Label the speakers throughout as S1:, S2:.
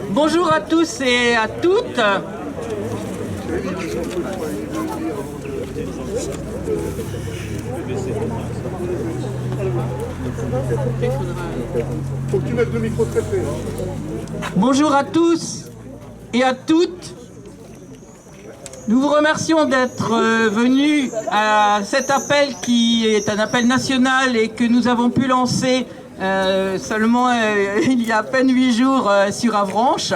S1: Bonjour à tous et à toutes.
S2: Faut que tu mettes le micro très près.
S1: Bonjour à tous et à toutes. Nous vous remercions d'être venus à cet appel qui est un appel national et que nous avons pu lancer seulement il y a à peine 8 jours sur Avranches.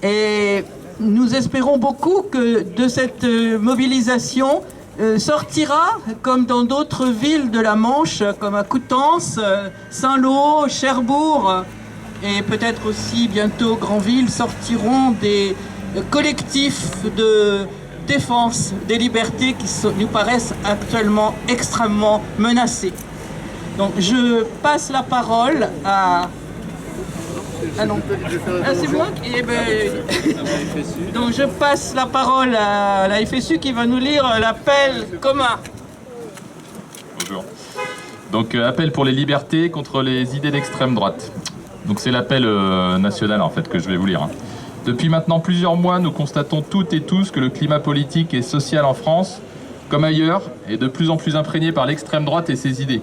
S1: Et nous espérons beaucoup que de cette mobilisation sortira, comme dans d'autres villes de la Manche, comme à Coutances, Saint-Lô, Cherbourg et peut-être aussi bientôt Granville, sortiront des collectifs de défense des libertés qui nous paraissent actuellement extrêmement menacés. Donc je passe la parole à... Ah non, c'est moi qui... Donc je passe la parole à la FSU qui va nous lire l'appel commun.
S3: Bonjour. Donc appel pour les libertés contre les idées d'extrême droite. Donc c'est l'appel national en fait que je vais vous lire. Depuis maintenant plusieurs mois, nous constatons toutes et tous que le climat politique et social en France, comme ailleurs, est de plus en plus imprégné par l'extrême droite et ses idées.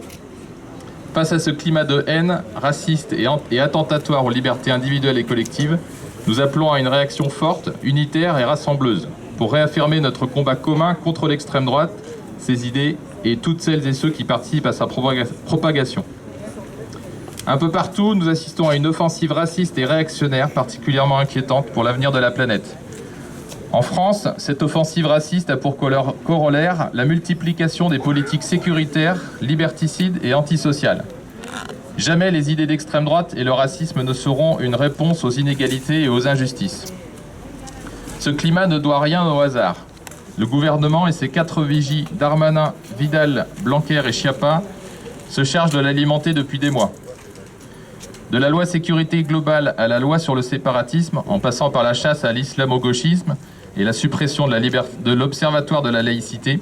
S3: Face à ce climat de haine, raciste et attentatoire aux libertés individuelles et collectives, nous appelons à une réaction forte, unitaire et rassembleuse, pour réaffirmer notre combat commun contre l'extrême droite, ses idées et toutes celles et ceux qui participent à sa propagation. Un peu partout, nous assistons à une offensive raciste et réactionnaire particulièrement inquiétante pour l'avenir de la planète. En France, cette offensive raciste a pour corollaire la multiplication des politiques sécuritaires, liberticides et antisociales. Jamais les idées d'extrême droite et le racisme ne seront une réponse aux inégalités et aux injustices. Ce climat ne doit rien au hasard. Le gouvernement et ses 4 vigies, Darmanin, Vidal, Blanquer et Schiappa, se chargent de l'alimenter depuis des mois. De la loi sécurité globale à la loi sur le séparatisme, en passant par la chasse à l'islamo-gauchisme et la suppression de l'observatoire de la laïcité,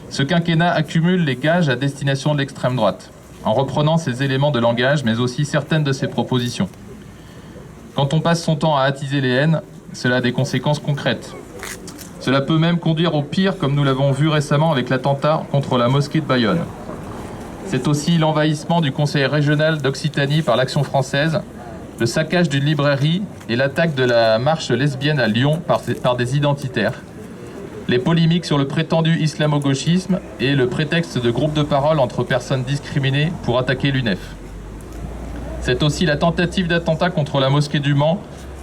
S3: ce quinquennat accumule les gages à destination de l'extrême droite, en reprenant ses éléments de langage, mais aussi certaines de ses propositions. Quand on passe son temps à attiser les haines, cela a des conséquences concrètes. Cela peut même conduire au pire, comme nous l'avons vu récemment avec l'attentat contre la mosquée de Bayonne. C'est aussi l'envahissement du conseil régional d'Occitanie par l'Action française, le saccage d'une librairie et l'attaque de la marche lesbienne à Lyon par des identitaires, les polémiques sur le prétendu islamo-gauchisme et le prétexte de groupes de parole entre personnes discriminées pour attaquer l'UNEF. C'est aussi la tentative d'attentat contre la mosquée du Mans,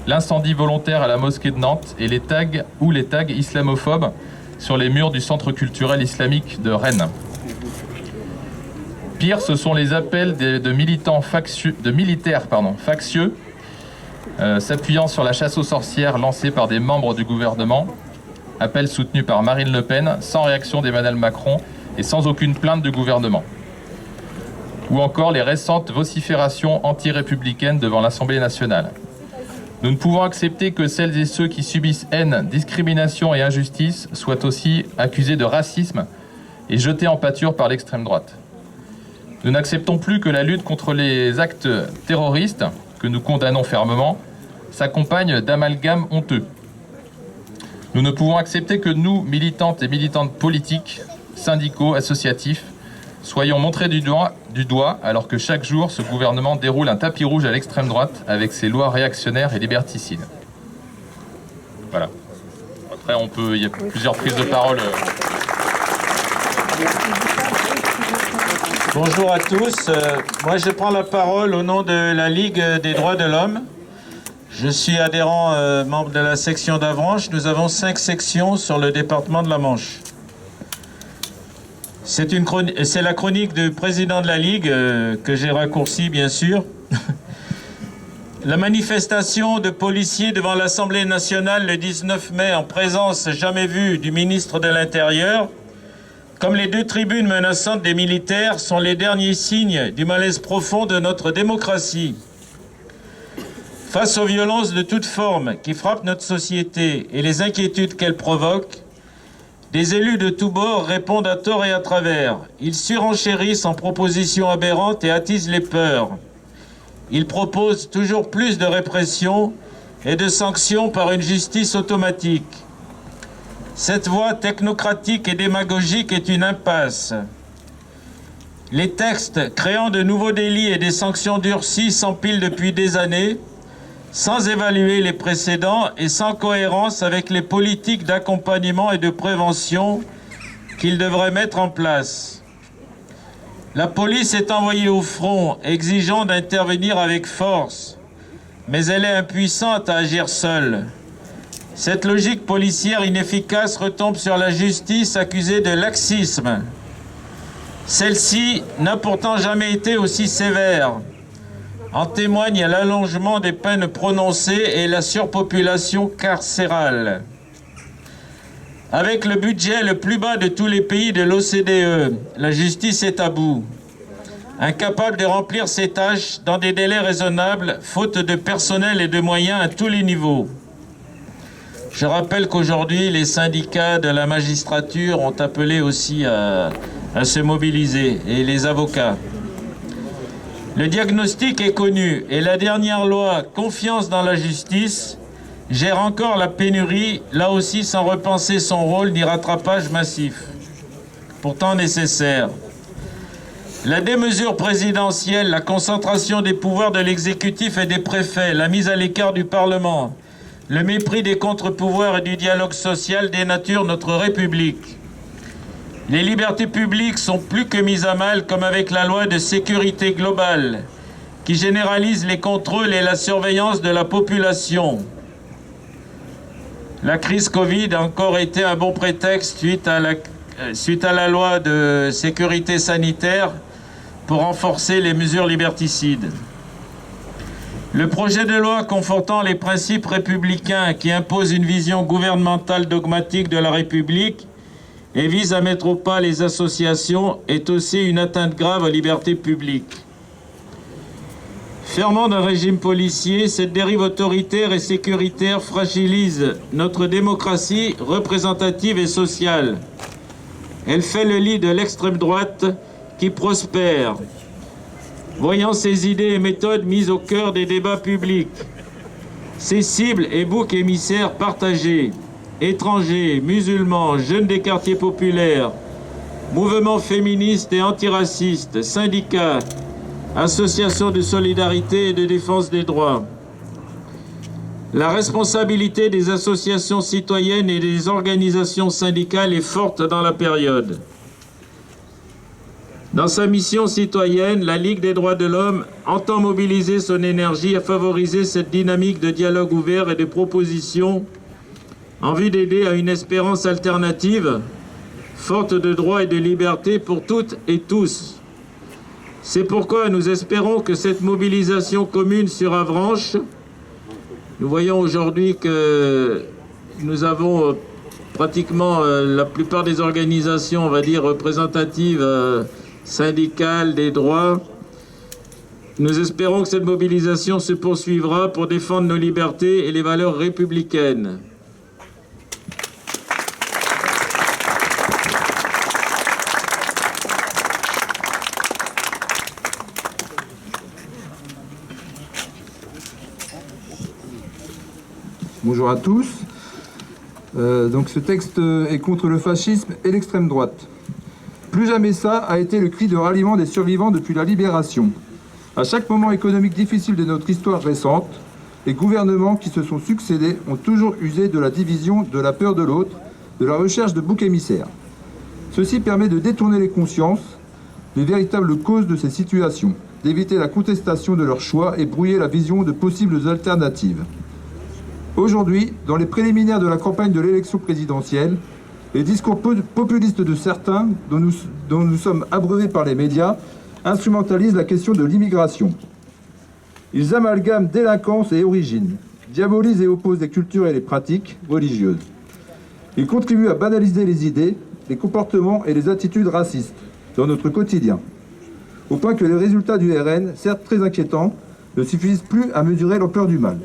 S3: l'incendie volontaire à la mosquée de Nantes et les tags islamophobes sur les murs du centre culturel islamique de Rennes. Pire, ce sont les appels de militaires factieux s'appuyant sur la chasse aux sorcières lancée par des membres du gouvernement, appel soutenu par Marine Le Pen, sans réaction d'Emmanuel Macron et sans aucune plainte du gouvernement. Ou encore les récentes vociférations anti-républicaines devant l'Assemblée nationale. Nous ne pouvons accepter que celles et ceux qui subissent haine, discrimination et injustice soient aussi accusés de racisme et jetés en pâture par l'extrême droite. Nous n'acceptons plus que la lutte contre les actes terroristes, que nous condamnons fermement, s'accompagne d'amalgames honteux. Nous ne pouvons accepter que nous, militantes et militantes politiques, syndicaux, associatifs, soyons montrés du doigt alors que chaque jour, ce gouvernement déroule un tapis rouge à l'extrême droite avec ses lois réactionnaires et liberticides. Voilà. Après, il y a plusieurs prises de parole.
S4: Bonjour à tous. Moi, je prends la parole au nom de la Ligue des droits de l'homme. Je suis adhérent, membre de la section d'Avranches. Nous avons 5 sections sur le département de la Manche. C'est la chronique du président de la Ligue, que j'ai raccourcie, bien sûr. La manifestation de policiers devant l'Assemblée nationale le 19 mai en présence jamais vue du ministre de l'Intérieur, comme les 2 tribunes menaçantes des militaires, sont les derniers signes du malaise profond de notre démocratie. Face aux violences de toutes formes qui frappent notre société et les inquiétudes qu'elles provoquent, des élus de tous bords répondent à tort et à travers. Ils surenchérissent en propositions aberrantes et attisent les peurs. il propose toujours plus de répression et de sanctions par une justice automatique. Cette voie technocratique et démagogique est une impasse. Les textes créant de nouveaux délits et des sanctions durcies s'empilent depuis des années, sans évaluer les précédents et sans cohérence avec les politiques d'accompagnement et de prévention qu'ils devraient mettre en place. La police est envoyée au front, exigeant d'intervenir avec force, mais elle est impuissante à agir seule. Cette logique policière inefficace retombe sur la justice accusée de laxisme. Celle-ci n'a pourtant jamais été aussi sévère. En témoigne l'allongement des peines prononcées et la surpopulation carcérale. Avec le budget le plus bas de tous les pays de l'OCDE, la justice est à bout. Incapable de remplir ses tâches dans des délais raisonnables, faute de personnel et de moyens à tous les niveaux. Je rappelle qu'aujourd'hui, les syndicats de la magistrature ont appelé aussi à se mobiliser, et les avocats. Le diagnostic est connu, et la dernière loi « Confiance dans la justice » gère encore la pénurie, là aussi sans repenser son rôle ni rattrapage massif, pourtant nécessaire. La démesure présidentielle, la concentration des pouvoirs de l'exécutif et des préfets, la mise à l'écart du Parlement, le mépris des contre-pouvoirs et du dialogue social dénaturent notre République. Les libertés publiques sont plus que mises à mal, comme avec la loi de sécurité globale, qui généralise les contrôles et la surveillance de la population. La crise Covid a encore été un bon prétexte suite à la loi de sécurité sanitaire pour renforcer les mesures liberticides. Le projet de loi confortant les principes républicains qui impose une vision gouvernementale dogmatique de la République et vise à mettre au pas les associations est aussi une atteinte grave aux libertés publiques. Ferment d'un régime policier, cette dérive autoritaire et sécuritaire fragilise notre démocratie représentative et sociale. Elle fait le lit de l'extrême droite qui prospère, voyant ses idées et méthodes mises au cœur des débats publics. Ses cibles et boucs émissaires partagés, étrangers, musulmans, jeunes des quartiers populaires, mouvements féministes et antiracistes, syndicats, associations de solidarité et de défense des droits. La responsabilité des associations citoyennes et des organisations syndicales est forte dans la période. Dans sa mission citoyenne, la Ligue des droits de l'homme entend mobiliser son énergie à favoriser cette dynamique de dialogue ouvert et de propositions en vue d'aider à une espérance alternative, forte de droits et de libertés pour toutes et tous. C'est pourquoi nous espérons que cette mobilisation commune sur Avranches, nous voyons aujourd'hui que nous avons pratiquement la plupart des organisations, on va dire, représentatives syndicales des droits. Nous espérons que cette mobilisation se poursuivra pour défendre nos libertés et les valeurs républicaines.
S5: Bonjour à tous. Donc ce texte est contre le fascisme et l'extrême droite. Plus jamais ça a été le cri de ralliement des survivants depuis la libération. À chaque moment économique difficile de notre histoire récente, les gouvernements qui se sont succédés ont toujours usé de la division, de la peur de l'autre, de la recherche de boucs émissaires. Ceci permet de détourner les consciences des véritables causes de ces situations, d'éviter la contestation de leurs choix et brouiller la vision de possibles alternatives. Aujourd'hui, dans les préliminaires de la campagne de l'élection présidentielle, les discours populistes de certains, dont nous sommes abreuvés par les médias, instrumentalisent la question de l'immigration. Ils amalgament délinquance et origine, diabolisent et opposent les cultures et les pratiques religieuses. Ils contribuent à banaliser les idées, les comportements et les attitudes racistes dans notre quotidien, au point que les résultats du RN, certes très inquiétants, ne suffisent plus à mesurer l'ampleur du mal.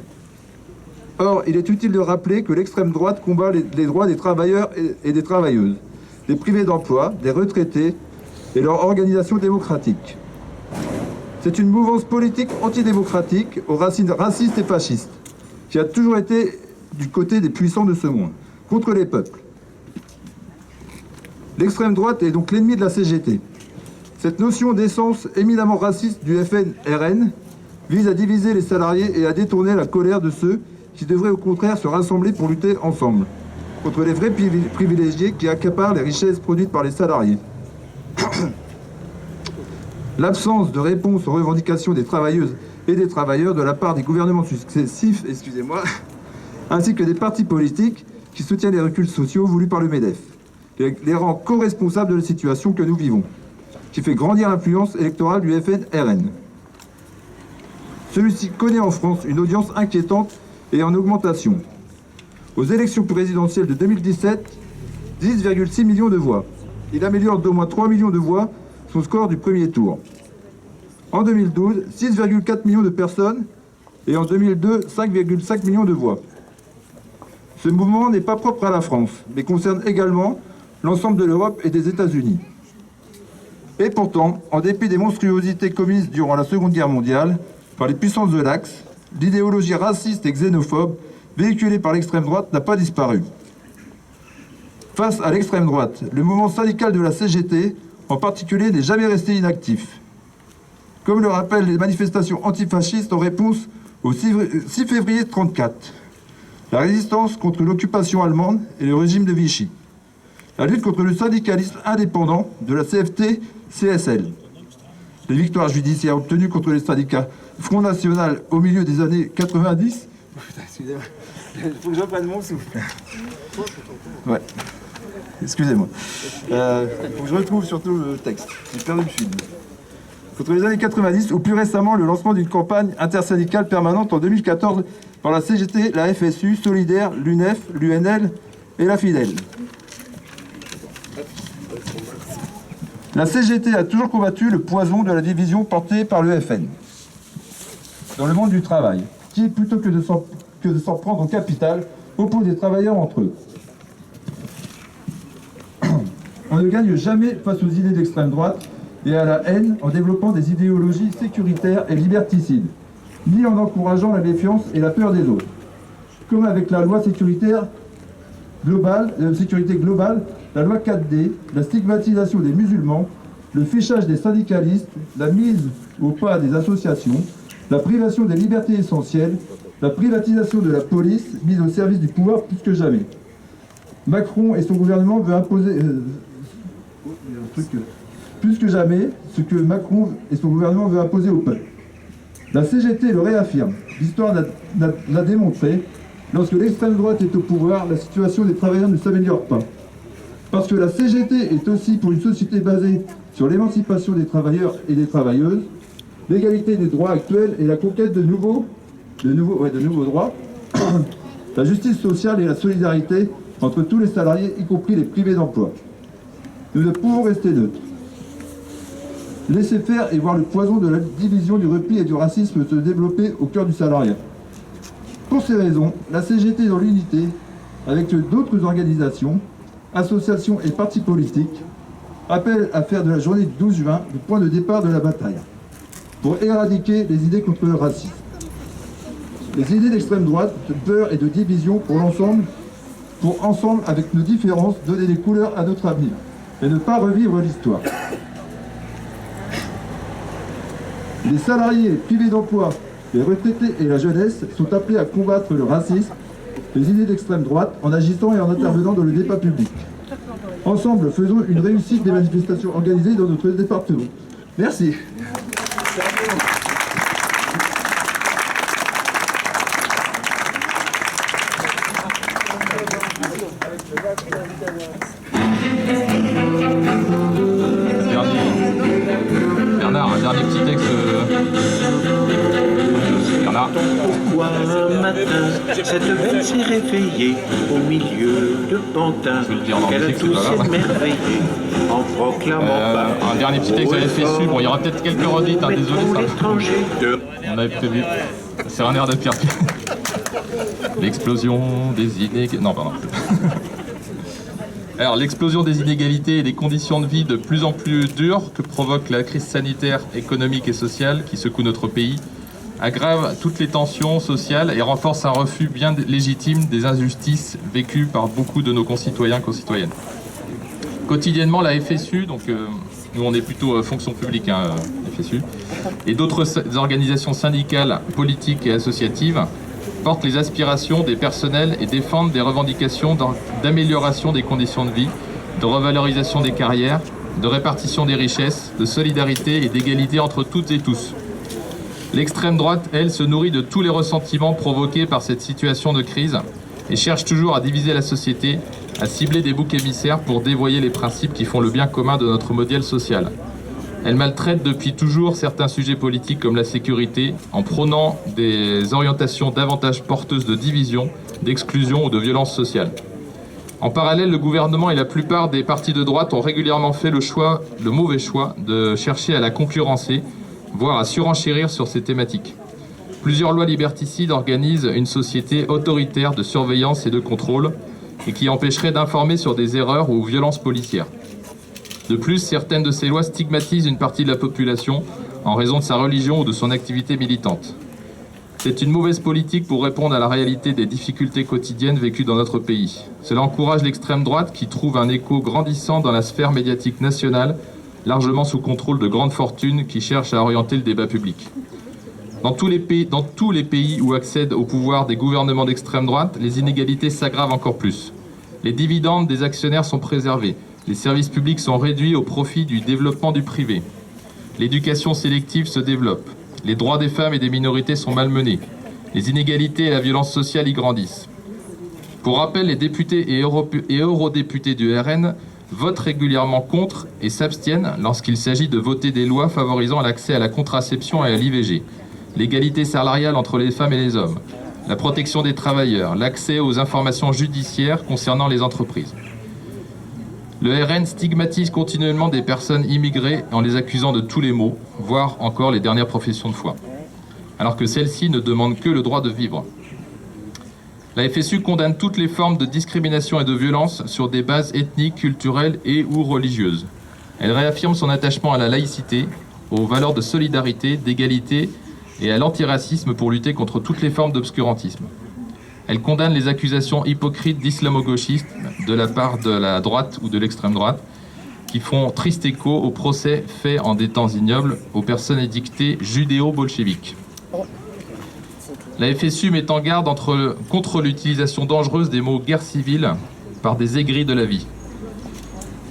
S5: Or, il est utile de rappeler que l'extrême droite combat les droits des travailleurs et des travailleuses, des privés d'emploi, des retraités et leur organisation démocratique. C'est une mouvance politique antidémocratique aux racines racistes et fascistes, qui a toujours été du côté des puissants de ce monde, contre les peuples. L'extrême droite est donc l'ennemi de la CGT. Cette notion d'essence éminemment raciste du FN-RN vise à diviser les salariés et à détourner la colère de ceux qui devraient au contraire se rassembler pour lutter ensemble contre les vrais privilégiés qui accaparent les richesses produites par les salariés. L'absence de réponse aux revendications des travailleuses et des travailleurs de la part des gouvernements successifs, ainsi que des partis politiques qui soutiennent les reculs sociaux voulus par le MEDEF, les rend co-responsables de la situation que nous vivons, qui fait grandir l'influence électorale du FN-RN. Celui-ci connaît en France une audience inquiétante et en augmentation. Aux élections présidentielles de 2017, 10,6 millions de voix. Il améliore d'au moins 3 millions de voix son score du premier tour. En 2012, 6,4 millions de personnes et en 2002, 5,5 millions de voix. Ce mouvement n'est pas propre à la France, mais concerne également l'ensemble de l'Europe et des États-Unis. Et pourtant, en dépit des monstruosités commises durant la Seconde Guerre mondiale par les puissances de l'Axe, l'idéologie raciste et xénophobe véhiculée par l'extrême droite n'a pas disparu. Face à l'extrême droite, le mouvement syndical de la CGT, en particulier, n'est jamais resté inactif. Comme le rappellent les manifestations antifascistes en réponse au 6 février 1934, la résistance contre l'occupation allemande et le régime de Vichy, la lutte contre le syndicalisme indépendant de la CFT-CSL, les victoires judiciaires obtenues contre les syndicats Front National au milieu des années 90. Excusez-moi, il faut que je reprenne mon souffle. Ouais, excusez-moi. Il faut que je retrouve surtout le texte. J'ai perdu le fil. Contre les années 90, ou plus récemment le lancement d'une campagne intersyndicale permanente en 2014 par la CGT, la FSU, Solidaire, l'UNEF, l'UNL et la FIDEL. La CGT a toujours combattu le poison de la division portée par le FN dans le monde du travail, qui, plutôt que de s'en prendre au capital, oppose les travailleurs entre eux. On ne gagne jamais face aux idées d'extrême droite et à la haine en développant des idéologies sécuritaires et liberticides, ni en encourageant la défiance et la peur des autres. Comme avec la loi sécurité globale, la loi 4D, la stigmatisation des musulmans, le fichage des syndicalistes, la mise au pas des associations, la privation des libertés essentielles, la privatisation de la police mise au service du pouvoir plus que jamais. Macron et son gouvernement veulent imposer plus que jamais ce que Macron et son gouvernement veulent imposer au peuple. La CGT le réaffirme. L'histoire l'a démontré. Lorsque l'extrême droite est au pouvoir, la situation des travailleurs ne s'améliore pas. Parce que la CGT est aussi pour une société basée sur l'émancipation des travailleurs et des travailleuses, l'égalité des droits actuels et la conquête de nouveaux droits, la justice sociale et la solidarité entre tous les salariés, y compris les privés d'emploi. Nous ne pouvons rester neutres. Laisser faire et voir le poison de la division, du repli et du racisme se développer au cœur du salariat. Pour ces raisons, la CGT dans l'unité, avec d'autres organisations, associations et partis politiques, appelle à faire de la journée du 12 juin le point de départ de la bataille, pour éradiquer les idées contre le racisme. Les idées d'extrême droite, de peur et de division pour ensemble, avec nos différences, donner des couleurs à notre avenir et ne pas revivre l'histoire. Les salariés, les privés d'emploi, les retraités et la jeunesse sont appelés à combattre le racisme, les idées d'extrême droite, en agissant et en intervenant dans le débat public. Ensemble, faisons une réussite des manifestations organisées dans notre département. Merci.
S3: Bernard, un dernier petit texte. Bernard.
S6: Pourquoi un matin, cette veine s'est réveillée au milieu de pantins, qu'elle a tous émerveillé en proclamant
S3: un dernier petit texte à la FSU. Bon, il y aura peut-être quelques redites, désolé ça. On avait prévu. C'est un air de Pierre. L'explosion des idées. Non, pardon. Alors, l'explosion des inégalités et des conditions de vie de plus en plus dures que provoque la crise sanitaire, économique et sociale qui secoue notre pays aggrave toutes les tensions sociales et renforce un refus bien légitime des injustices vécues par beaucoup de nos concitoyens et concitoyennes. Quotidiennement, la FSU, donc nous on est plutôt fonction publique, FSU, et d'autres organisations syndicales, politiques et associatives portent les aspirations des personnels et défendent des revendications d'amélioration des conditions de vie, de revalorisation des carrières, de répartition des richesses, de solidarité et d'égalité entre toutes et tous. L'extrême droite, elle, se nourrit de tous les ressentiments provoqués par cette situation de crise et cherche toujours à diviser la société, à cibler des boucs émissaires pour dévoyer les principes qui font le bien commun de notre modèle social. Elle maltraite depuis toujours certains sujets politiques comme la sécurité en prônant des orientations davantage porteuses de division, d'exclusion ou de violence sociale. En parallèle, le gouvernement et la plupart des partis de droite ont régulièrement fait le mauvais choix de chercher à la concurrencer, voire à surenchérir sur ces thématiques. Plusieurs lois liberticides organisent une société autoritaire de surveillance et de contrôle et qui empêcherait d'informer sur des erreurs ou violences policières. De plus, certaines de ces lois stigmatisent une partie de la population en raison de sa religion ou de son activité militante. C'est une mauvaise politique pour répondre à la réalité des difficultés quotidiennes vécues dans notre pays. Cela encourage l'extrême droite qui trouve un écho grandissant dans la sphère médiatique nationale, largement sous contrôle de grandes fortunes qui cherchent à orienter le débat public. Dans tous les pays où accèdent au pouvoir des gouvernements d'extrême droite, les inégalités s'aggravent encore plus. Les dividendes des actionnaires sont préservés. Les services publics sont réduits au profit du développement du privé. L'éducation sélective se développe. Les droits des femmes et des minorités sont malmenés. Les inégalités et la violence sociale y grandissent. Pour rappel, les députés et eurodéputés du RN votent régulièrement contre et s'abstiennent lorsqu'il s'agit de voter des lois favorisant l'accès à la contraception et à l'IVG, l'égalité salariale entre les femmes et les hommes, la protection des travailleurs, l'accès aux informations judiciaires concernant les entreprises. Le RN stigmatise continuellement des personnes immigrées en les accusant de tous les maux, voire encore les dernières professions de foi, alors que celles-ci ne demandent que le droit de vivre. La FSU condamne toutes les formes de discrimination et de violence sur des bases ethniques, culturelles et ou religieuses. Elle réaffirme son attachement à la laïcité, aux valeurs de solidarité, d'égalité et à l'antiracisme pour lutter contre toutes les formes d'obscurantisme. Elle condamne les accusations hypocrites d'islamo-gauchistes de la part de la droite ou de l'extrême droite qui font triste écho au procès fait en des temps ignobles aux personnes édictées judéo-bolcheviques. La FSU met en garde contre l'utilisation dangereuse des mots « guerre civile » par des aigris de la vie.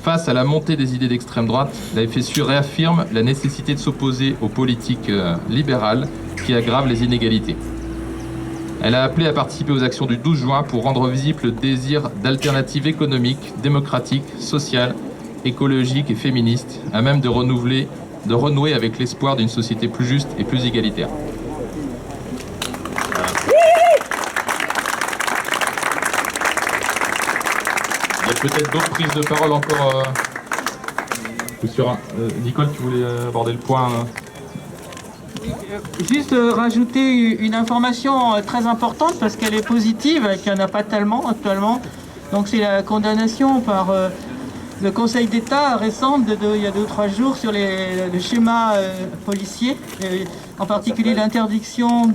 S3: Face à la montée des idées d'extrême droite, la FSU réaffirme la nécessité de s'opposer aux politiques libérales qui aggravent les inégalités. Elle a appelé à participer aux actions du 12 juin pour rendre visible le désir d'alternatives économiques, démocratiques, sociales, écologiques et féministes, à même de renouer avec l'espoir d'une société plus juste et plus égalitaire. Il y a peut-être d'autres prises de parole encore. Nicole, tu voulais aborder le point
S1: Juste rajouter une information très importante parce qu'elle est positive et qu'il n'y en a pas tellement actuellement. Donc c'est la condamnation par le Conseil d'État récente il y a 2 ou 3 jours sur le schéma policier, en particulier l'interdiction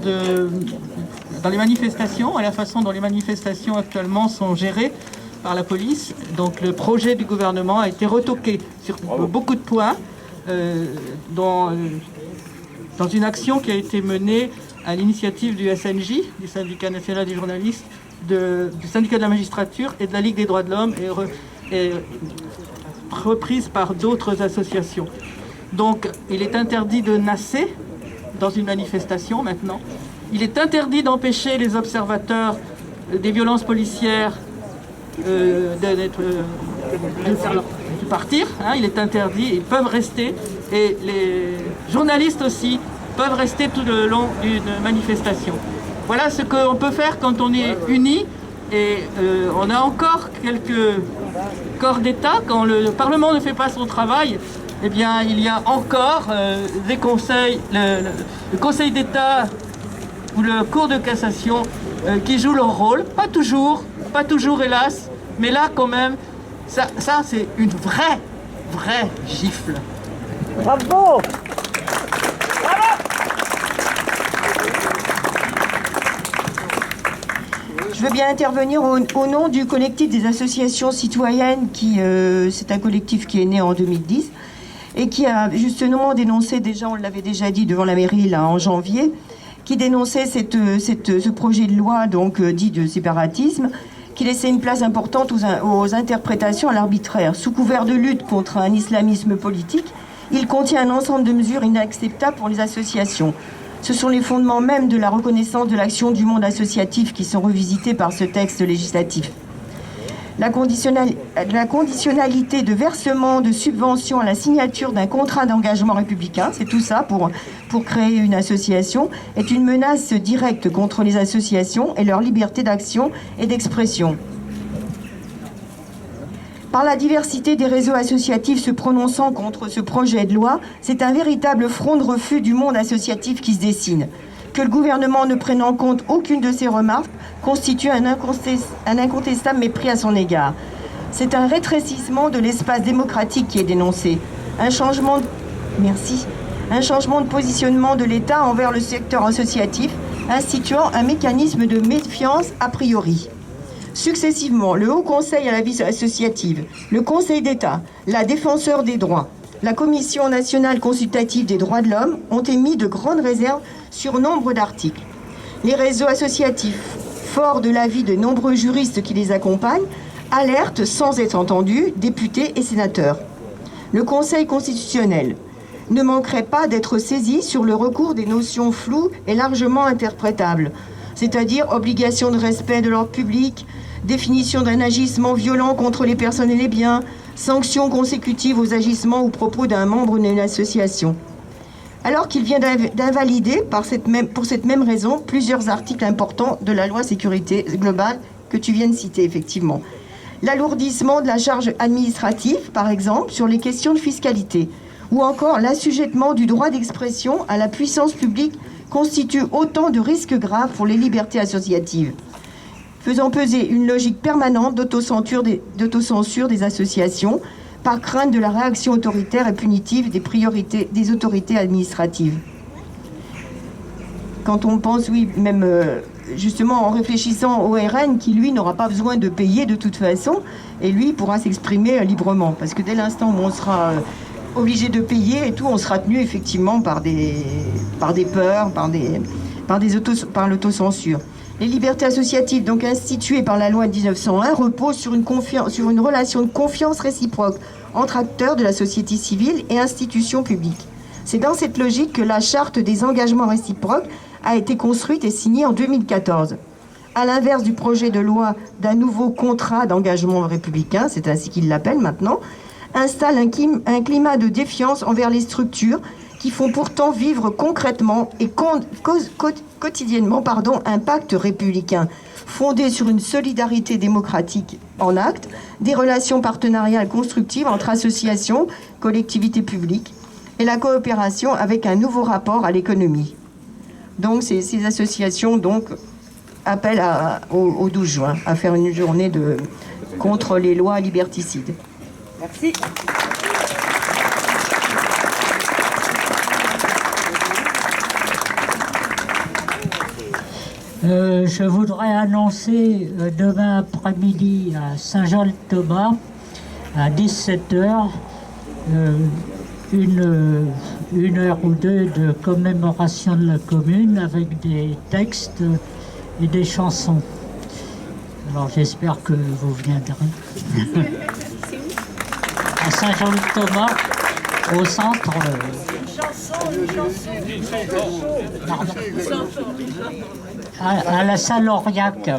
S1: dans les manifestations et la façon dont les manifestations actuellement sont gérées par la police. Donc le projet du gouvernement a été retoqué sur beaucoup de points dans une action qui a été menée à l'initiative du SNJ, du Syndicat national des journalistes, du Syndicat de la magistrature et de la Ligue des droits de l'homme et reprise par d'autres associations. Donc il est interdit de nasser dans une manifestation maintenant. Il est interdit d'empêcher les observateurs des violences policières de partir. Il est interdit, ils peuvent rester. Et les journalistes aussi peuvent rester tout le long d'une manifestation. Voilà ce qu'on peut faire quand on est unis. Et on a encore quelques corps d'État. Quand le Parlement ne fait pas son travail, eh bien, il y a encore des conseils, le Conseil d'État ou le Cour de cassation qui jouent leur rôle. Pas toujours hélas, mais là quand même, Ça c'est une vraie gifle.
S7: Bravo!
S8: Je veux bien intervenir au nom du collectif des associations citoyennes, c'est un collectif qui est né en 2010 et qui a justement dénoncé, déjà on l'avait déjà dit devant la mairie là, en janvier, qui dénonçait ce projet de loi donc dit de séparatisme, qui laissait une place importante aux interprétations à l'arbitraire. Sous couvert de lutte contre un islamisme politique, il contient un ensemble de mesures inacceptables pour les associations. Ce sont les fondements même de la reconnaissance de l'action du monde associatif qui sont revisités par ce texte législatif. La conditionnalité de versement de subventions à la signature d'un contrat d'engagement républicain, c'est tout ça pour créer une association, est une menace directe contre les associations et leur liberté d'action et d'expression. Par la diversité des réseaux associatifs se prononçant contre ce projet de loi, c'est un véritable front de refus du monde associatif qui se dessine. Que le gouvernement ne prenne en compte aucune de ces remarques constitue un incontestable mépris à son égard. C'est un rétrécissement de l'espace démocratique qui est dénoncé. Un changement de positionnement de l'État envers le secteur associatif, instituant un mécanisme de méfiance a priori. Successivement, le Haut Conseil à la vie associative, le Conseil d'État, la Défenseure des droits, la Commission nationale consultative des droits de l'homme ont émis de grandes réserves sur nombre d'articles. Les réseaux associatifs, forts de l'avis de nombreux juristes qui les accompagnent, alertent sans être entendus députés et sénateurs. Le Conseil constitutionnel ne manquerait pas d'être saisi sur le recours des notions floues et largement interprétables, c'est-à-dire obligation de respect de l'ordre public, définition d'un agissement violent contre les personnes et les biens, sanctions consécutives aux agissements ou propos d'un membre d'une association. Alors qu'il vient d'invalider, pour cette même raison, plusieurs articles importants de la loi sécurité globale que tu viens de citer, effectivement. L'alourdissement de la charge administrative, par exemple, sur les questions de fiscalité, ou encore l'assujettement du droit d'expression à la puissance publique constitue autant de risques graves pour les libertés associatives, faisant peser une logique permanente d'autocensure des associations par crainte de la réaction autoritaire et punitive des autorités administratives. Quand on pense, oui, même justement en réfléchissant au RN, qui lui n'aura pas besoin de payer de toute façon, et lui pourra s'exprimer librement, parce que dès l'instant où on sera obligé de payer et tout, on sera tenu effectivement par des peurs, par l'autocensure. Les libertés associatives, donc instituées par la loi de 1901, reposent sur une relation de confiance réciproque entre acteurs de la société civile et institutions publiques. C'est dans cette logique que la charte des engagements réciproques a été construite et signée en 2014. À l'inverse du projet de loi d'un nouveau contrat d'engagement républicain, c'est ainsi qu'il l'appelle maintenant, installe un climat de défiance envers les structures qui font pourtant vivre concrètement et quotidiennement un pacte républicain fondé sur une solidarité démocratique en acte, des relations partenariales constructives entre associations, collectivités publiques et la coopération avec un nouveau rapport à l'économie. Donc ces associations appellent au 12 juin à faire une journée contre les lois liberticides.
S7: Merci.
S9: Je voudrais annoncer demain après-midi à Saint-Jean-le-Thomas, à 17h, une heure ou deux de commémoration de la commune avec des textes et des chansons. Alors j'espère que vous viendrez. À Saint-Jean-le-Thomas, au centre. À la salle Aurillac.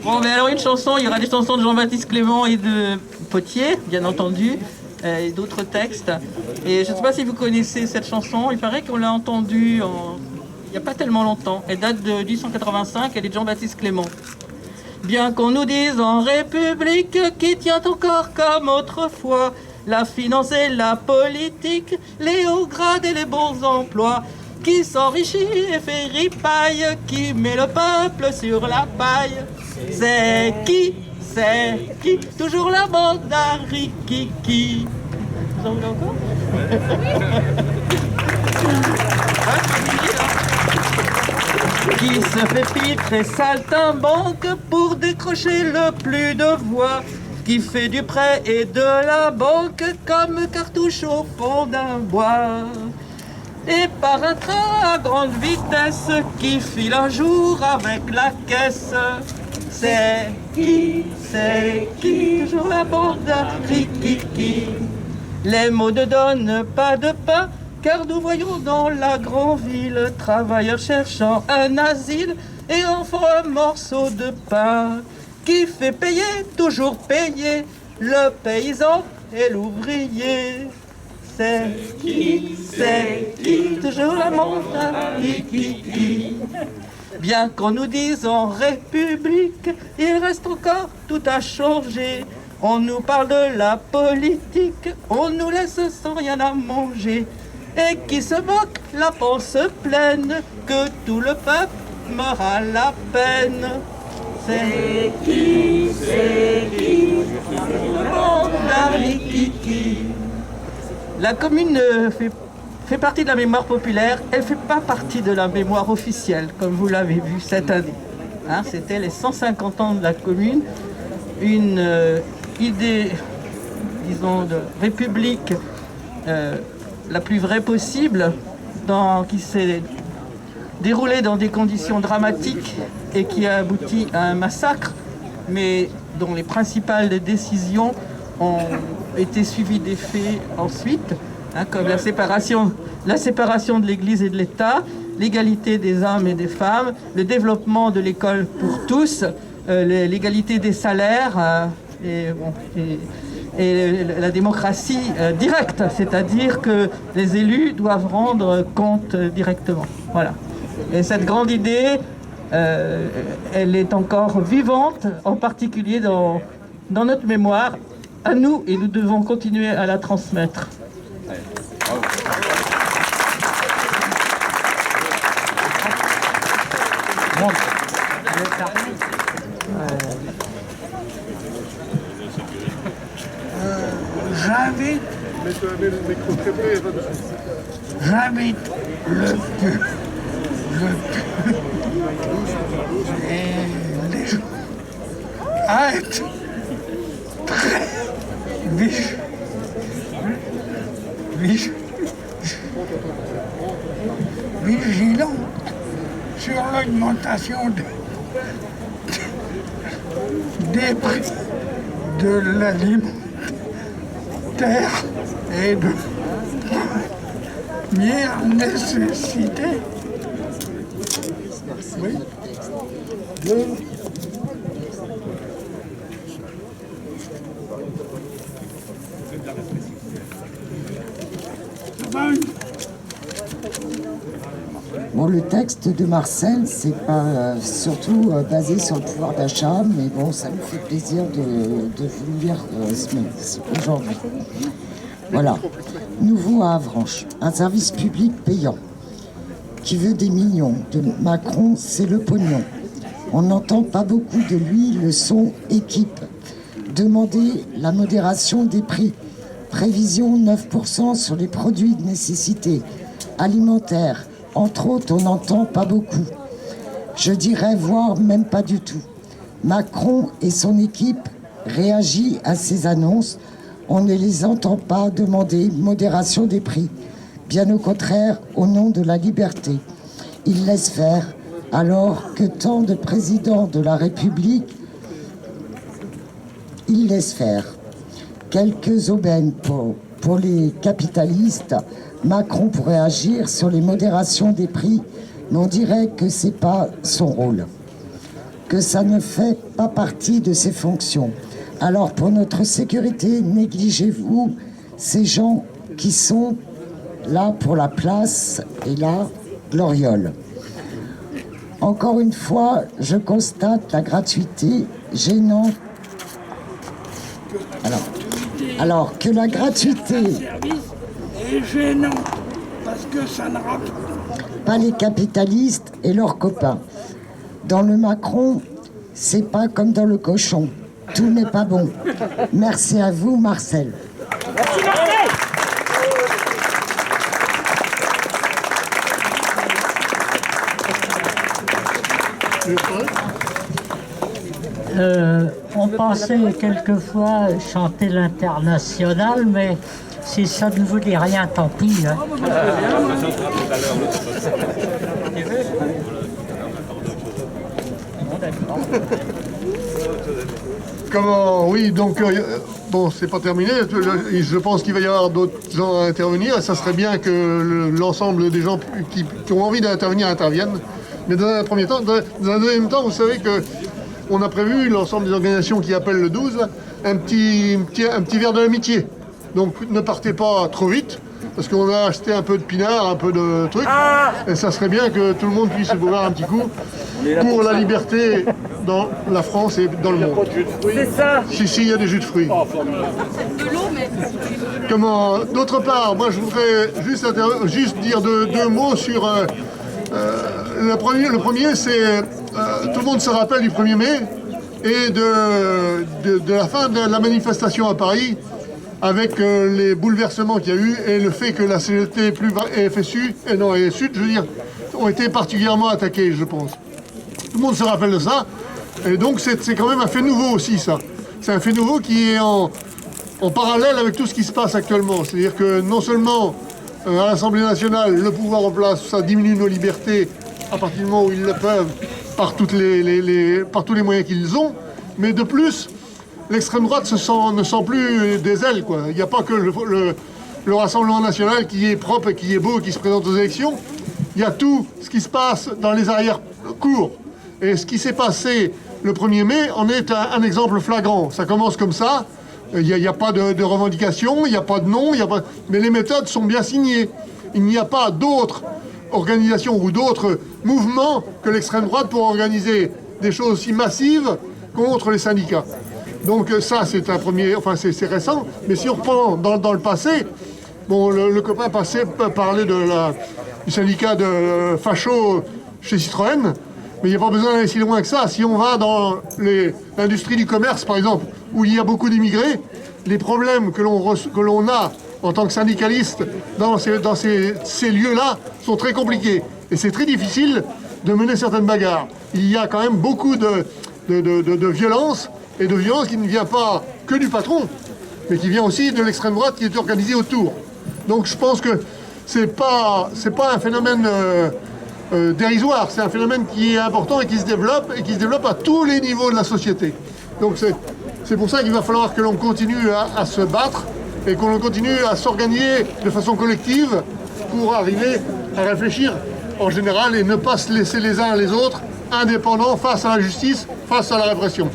S1: Bon, mais alors une chanson, il y aura des chansons de Jean-Baptiste Clément et de Potier, bien entendu, et d'autres textes. Et je ne sais pas si vous connaissez cette chanson, il paraît qu'on l'a entendue il n'y a pas tellement longtemps. Elle date de 1885, elle est de Jean-Baptiste Clément. Bien qu'on nous dise en République qui tient encore comme autrefois la finance et la politique, les hauts grades et les bons emplois, qui s'enrichit et fait ripaille, qui met le peuple sur la paille. C'est qui? Toujours la bande à Rikiki. Vous en voulez encore? Qui se fait pitre et saltimbanque pour décrocher le plus de voix, qui fait du prêt et de la banque comme cartouche au fond d'un bois. Et par un train à grande vitesse qui file un jour avec la caisse. C'est qui? Toujours la bande à Rikiki. Les mots ne donnent pas de pain, car nous voyons dans la grande ville travailleurs cherchant un asile et offrent un morceau de pain qui fait payer, toujours payer, le paysan et l'ouvrier. C'est qui? Toujours la Rikiki. Bien qu'on nous dise en République, il reste encore tout à changer. On nous parle de la politique, on nous laisse sans rien à manger. Et qui se moque, la panse pleine, que tout le peuple meurt à la peine. C'est qui? La Rikiki. La commune fait partie de la mémoire populaire, elle ne fait pas partie de la mémoire officielle, comme vous l'avez vu cette année. Hein, c'était les 150 ans de la commune, une idée, disons, de république la plus vraie possible, qui s'est déroulée dans des conditions dramatiques et qui a abouti à un massacre, mais dont les principales décisions ont été suivies des faits ensuite, hein, comme la séparation de l'Église et de l'État, l'égalité des hommes et des femmes, le développement de l'école pour tous, l'égalité des salaires et la démocratie directe, c'est-à-dire que les élus doivent rendre compte directement. Voilà. Et cette grande idée, elle est encore vivante, en particulier dans notre mémoire, à nous, et nous devons continuer à la transmettre.
S10: J'invite le peuple et les gens à être très vigilants sur l'augmentation des prix de l'alimentaire et de première nécessité. Oui.
S11: Bon, le texte de Marcel, c'est pas surtout basé sur le pouvoir d'achat, mais bon, ça nous fait plaisir de vous lire aujourd'hui. Voilà. Nouveau à Avranches, un service public payant qui veut des millions. De Macron, c'est le pognon. On n'entend pas beaucoup de lui, le son équipe. Demander la modération des prix. Prévision 9% sur les produits de nécessité. Alimentaire. Entre autres, on n'entend pas beaucoup. Je dirais, voire même pas du tout. Macron et son équipe réagissent à ces annonces. On ne les entend pas demander modération des prix. Bien au contraire, au nom de la liberté. Ils laissent faire, alors que tant de présidents de la République, ils laissent faire. Quelques aubaines pour les capitalistes. Macron pourrait agir sur les modérations des prix, mais on dirait que ce n'est pas son rôle, que ça ne fait pas partie de ses fonctions. Alors pour notre sécurité, négligez-vous ces gens qui sont là pour la place et la gloriole. Encore une fois, je constate la gratuité gênante. Alors que la gratuité
S10: est gênant parce que ça ne rapporte
S11: pas les capitalistes et leurs copains. Dans le Macron, c'est pas comme dans le cochon. Tout n'est pas bon. Merci à vous, Marcel.
S7: Merci Marcel.
S9: On pensait quelquefois chanter l'International, mais si ça ne vous dit rien, tant pis. Hein.
S2: Comment? Oui, donc, bon, c'est pas terminé. Je pense qu'il va y avoir d'autres gens à intervenir. Ça serait bien que l'ensemble des gens qui ont envie d'intervenir interviennent. Mais dans un premier temps, dans un deuxième temps, vous savez que on a prévu, l'ensemble des organisations qui appellent le 12, là, un petit verre de l'amitié. Donc ne partez pas trop vite, parce qu'on a acheté un peu de pinard, un peu de trucs. Et ça serait bien que tout le monde puisse boire un petit coup pour la liberté dans la France et dans le monde.
S7: C'est ça.
S2: Si, il y a des jus de fruits. Comment? D'autre part, moi je voudrais juste dire deux mots sur... le premier, c'est... tout le monde se rappelle du 1er mai et de la fin de la manifestation à Paris avec les bouleversements qu'il y a eu et le fait que la CGT et FSU, et Sud, je veux dire, ont été particulièrement attaqués, je pense. Tout le monde se rappelle de ça. Et donc c'est quand même un fait nouveau aussi, ça. C'est un fait nouveau qui est en parallèle avec tout ce qui se passe actuellement. C'est-à-dire que non seulement à l'Assemblée nationale, le pouvoir en place, ça diminue nos libertés à partir du moment où ils le peuvent, par tous les moyens qu'ils ont, mais de plus, l'extrême droite ne sent plus des ailes, quoi. Il n'y a pas que le Rassemblement national qui est propre et qui est beau, qui se présente aux élections. Il y a tout ce qui se passe dans les arrière-cours. Et ce qui s'est passé le 1er mai en est un exemple flagrant. Ça commence comme ça. Il n'y a pas de revendication, il n'y a pas de nom, mais les méthodes sont bien signées. Il n'y a pas d'autres organisations ou d'autres mouvements que l'extrême droite pour organiser des choses aussi massives contre les syndicats. Donc ça, c'est un premier... Enfin, c'est récent, mais si on reprend dans le passé, bon, le copain passé parlait du syndicat de facho chez Citroën, mais il n'y a pas besoin d'aller si loin que ça. Si on va dans l'industrie du commerce, par exemple, où il y a beaucoup d'immigrés, les problèmes que l'on a en tant que syndicaliste dans ces lieux-là sont très compliqués. Et c'est très difficile de mener certaines bagarres. Il y a quand même beaucoup de violence, et de violence qui ne vient pas que du patron, mais qui vient aussi de l'extrême droite qui est organisée autour. Donc je pense que c'est pas un phénomène dérisoire, c'est un phénomène qui est important et qui se développe à tous les niveaux de la société. Donc c'est pour ça qu'il va falloir que l'on continue à se battre et qu'on continue à s'organiser de façon collective pour arriver à réfléchir en général et ne pas se laisser les uns les autres indépendants face à la justice, face à la répression.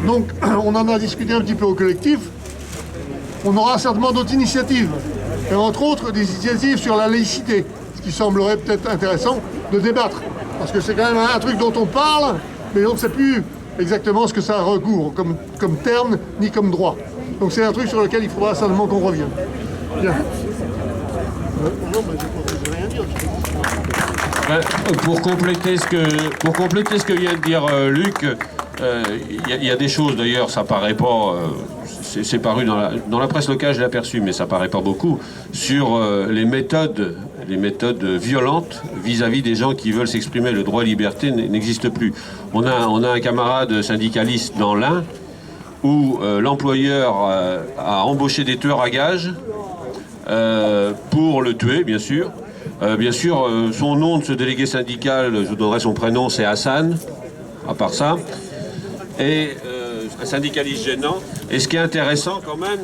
S2: Donc on en a discuté un petit peu au collectif. On aura certainement d'autres initiatives, et entre autres des initiatives sur la laïcité, ce qui semblerait peut-être intéressant de débattre, parce que c'est quand même un truc dont on parle, mais on ne sait plus exactement ce que ça recouvre comme terme ni comme droit. Donc c'est un truc sur lequel il faudra certainement qu'on revienne. Bien.
S4: Pour compléter ce que vient de dire Luc, il y a des choses d'ailleurs, ça paraît pas, c'est paru dans la presse locale, je l'ai aperçu, mais ça paraît pas beaucoup, sur les méthodes violentes vis-à-vis des gens qui veulent s'exprimer. Le droit à liberté n'existe plus. On a un camarade syndicaliste dans l'Ain où l'employeur a embauché des tueurs à gages pour le tuer, bien sûr. Son nom de ce délégué syndical, je vous donnerai son prénom, c'est Hassan, à part ça. Et un syndicaliste gênant. Et ce qui est intéressant quand même,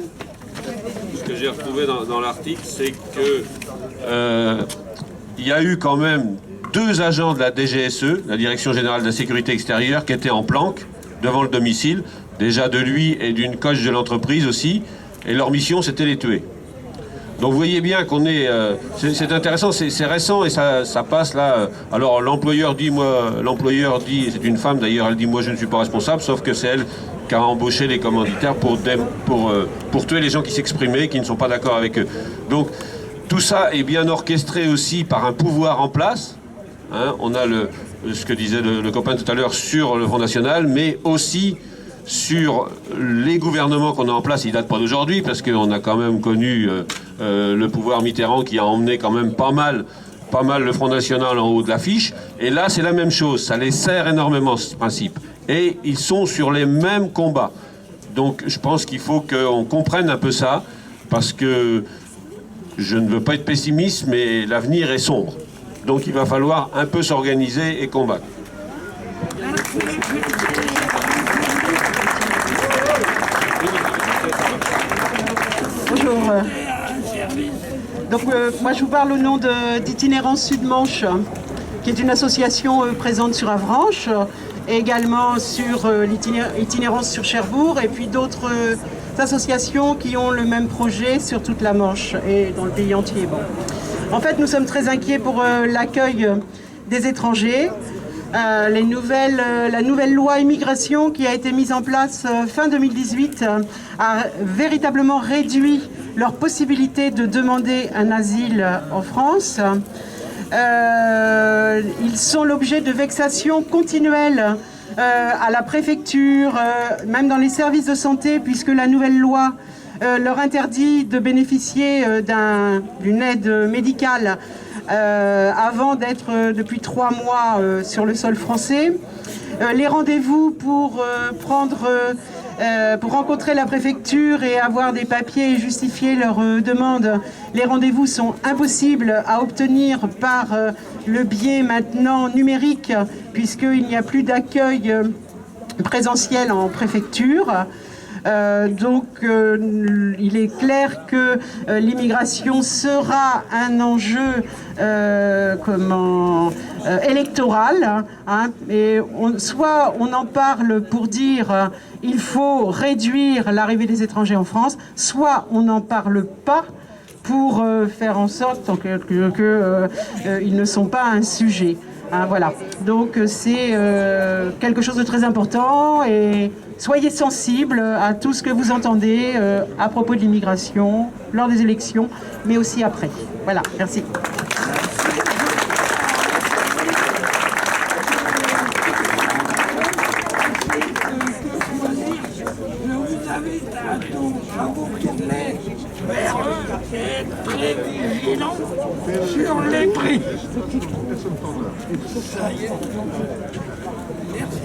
S4: ce que j'ai retrouvé dans l'article, c'est que il y a eu quand même 2 agents de la DGSE, la Direction Générale de la Sécurité Extérieure, qui étaient en planque devant le domicile, déjà de lui et d'une coach de l'entreprise aussi, et leur mission c'était les tuer. Donc vous voyez bien qu'on est... c'est intéressant, c'est récent et ça passe là. Alors l'employeur dit, c'est une femme d'ailleurs, elle dit moi je ne suis pas responsable, sauf que c'est elle qui a embauché les commanditaires pour tuer les gens qui s'exprimaient, qui ne sont pas d'accord avec eux. Donc
S12: Tout ça est bien orchestré aussi par un pouvoir en place. Hein, on a ce que disait le copain tout à l'heure sur le Front National, mais aussi sur les gouvernements qu'on a en place. Ils ne datent pas d'aujourd'hui, parce qu'on a quand même connu le pouvoir Mitterrand qui a emmené quand même pas mal le Front National en haut de l'affiche. Et là, c'est la même chose. Ça les sert énormément, ce principe. Et ils sont sur les mêmes combats. Donc, je pense qu'il faut qu'on comprenne un peu ça, parce que je ne veux pas être pessimiste, mais l'avenir est sombre. Donc, il va falloir un peu s'organiser et combattre.
S13: Bonjour. Donc, moi, je vous parle au nom d'Itinérance Sud-Manche, qui est une association présente sur Avranches, et également sur l'itinérance sur Cherbourg, et puis d'autres associations qui ont le même projet sur toute la Manche et dans le pays entier. Bon. En fait, nous sommes très inquiets pour l'accueil des étrangers. La nouvelle loi immigration qui a été mise en place fin 2018 a véritablement réduit leur possibilité de demander un asile en France. Ils sont l'objet de vexations continuelles à la préfecture, même dans les services de santé, puisque la nouvelle loi leur interdit de bénéficier d'une aide médicale avant d'être depuis 3 mois sur le sol français. Les rendez-vous pour rencontrer la préfecture et avoir des papiers et justifier leur demande, les rendez-vous sont impossibles à obtenir par le biais maintenant numérique, puisqu'il n'y a plus d'accueil présentiel en préfecture. Donc il est clair que l'immigration sera un enjeu électoral, hein, et soit on en parle pour dire il faut réduire l'arrivée des étrangers en France, soit on n'en parle pas pour faire en sorte qu'ils ne sont pas un sujet. Hein, voilà, donc c'est quelque chose de très important, et soyez sensibles à tout ce que vous entendez à propos de l'immigration, lors des élections, mais aussi après. Voilà, merci.
S10: Je vous invite à vous tourner vers et être très vigilant sur les prix. Ça y est. Merci.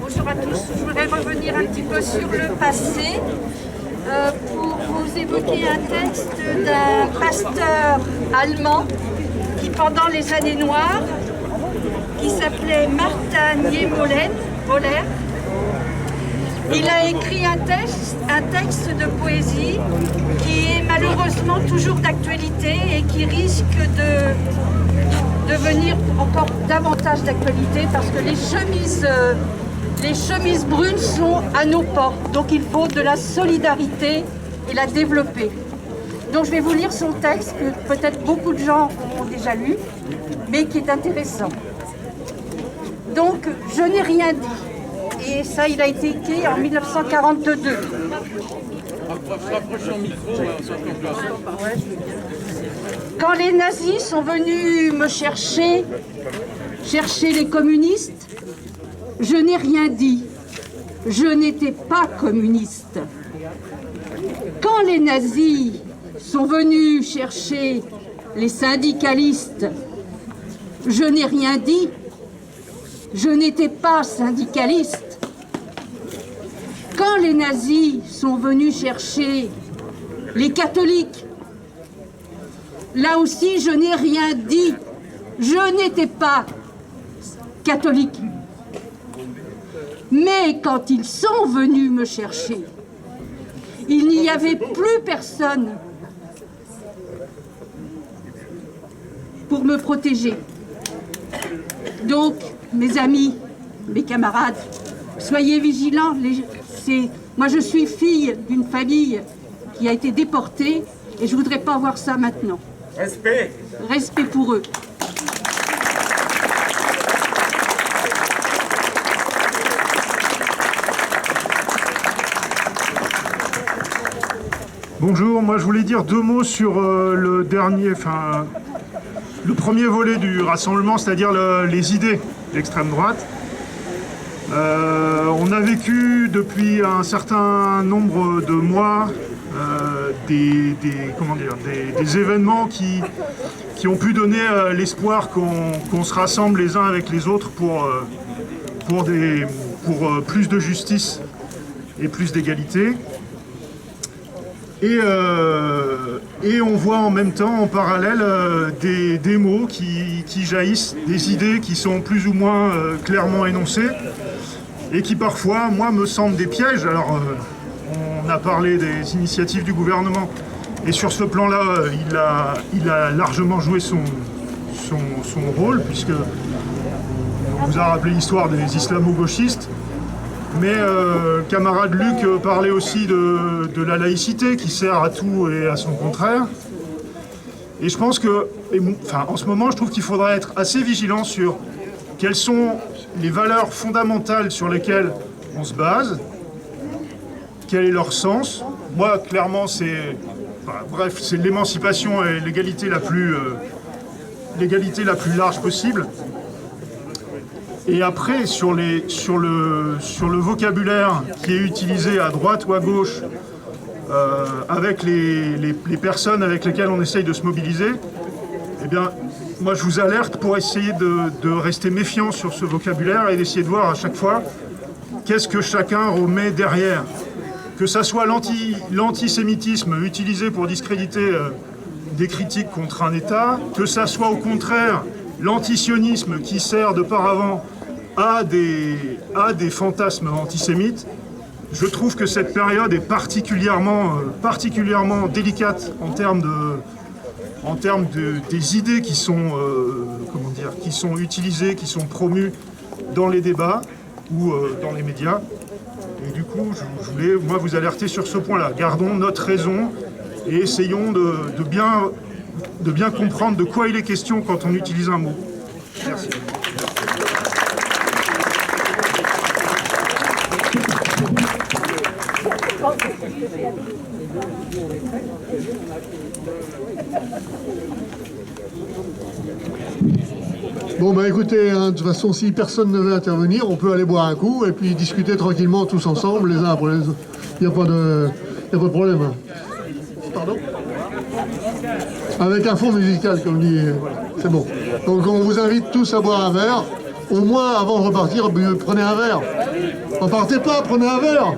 S14: Bonjour à tous, je voudrais revenir un petit peu sur le passé pour vous évoquer un texte d'un pasteur allemand qui, pendant les années noires, qui s'appelait Martin Niemöller, il a écrit un texte de poésie qui est malheureusement toujours d'actualité et qui risque de devenir encore davantage d'actualité, parce que les chemises brunes sont à nos portes. Donc il faut de la solidarité et la développer. Donc je vais vous lire son texte que peut-être beaucoup de gens ont déjà lu, mais qui est intéressant. Donc je n'ai rien dit. Et ça, il a été écrit en 1942. Quand les nazis sont venus me chercher les communistes, je n'ai rien dit. Je n'étais pas communiste. Quand les nazis sont venus chercher les syndicalistes, je n'ai rien dit. Je n'étais pas syndicaliste. Quand les nazis sont venus chercher les catholiques, là aussi je n'ai rien dit. Je n'étais pas catholique. Mais quand ils sont venus me chercher, il n'y avait plus personne pour me protéger. Donc, mes amis, mes camarades, soyez vigilants. Moi, je suis fille d'une famille qui a été déportée et je ne voudrais pas voir ça maintenant. Respect. Respect pour eux.
S15: Bonjour, moi je voulais dire 2 mots sur le premier volet du rassemblement, c'est-à-dire les idées d'extrême droite. On a vécu depuis un certain nombre de mois des événements qui ont pu donner l'espoir qu'on se rassemble les uns avec les autres pour plus de justice et plus d'égalité. Et on voit en même temps, en parallèle, des mots qui jaillissent, des idées qui sont plus ou moins clairement énoncées et qui parfois, moi, me semblent des pièges. Alors, on a parlé des initiatives du gouvernement et sur ce plan-là, il a largement joué son rôle, puisque on vous a rappelé l'histoire des islamo-gauchistes. Mais camarade Luc parlait aussi de la laïcité qui sert à tout et à son contraire. Et je pense que, en ce moment, je trouve qu'il faudrait être assez vigilant sur quelles sont les valeurs fondamentales sur lesquelles on se base, quel est leur sens. Moi, clairement, c'est l'émancipation et l'égalité la plus large possible. Et après, sur le vocabulaire qui est utilisé à droite ou à gauche, avec les personnes avec lesquelles on essaye de se mobiliser, eh bien, moi je vous alerte pour essayer de rester méfiant sur ce vocabulaire et d'essayer de voir à chaque fois qu'est-ce que chacun remet derrière. Que ça soit l'antisémitisme utilisé pour discréditer des critiques contre un État, que ça soit au contraire l'antisionisme qui sert de paravent à des fantasmes antisémites. Je trouve que cette période est particulièrement délicate en termes des idées qui sont utilisées, qui sont promues dans les débats ou dans les médias. Et du coup, je voulais vous alerter sur ce point-là. Gardons notre raison et essayons de bien comprendre de quoi il est question quand on utilise un mot. Merci.
S2: Bon bah écoutez, de toute façon, si personne ne veut intervenir, on peut aller boire un coup et puis discuter tranquillement tous ensemble, les uns après les autres. Il n'y a pas de problème. Pardon ? Avec un fond musical, comme dit, c'est bon. Donc on vous invite tous à boire un verre. Au moins, avant de repartir, prenez un verre. Ne partez pas, prenez un verre.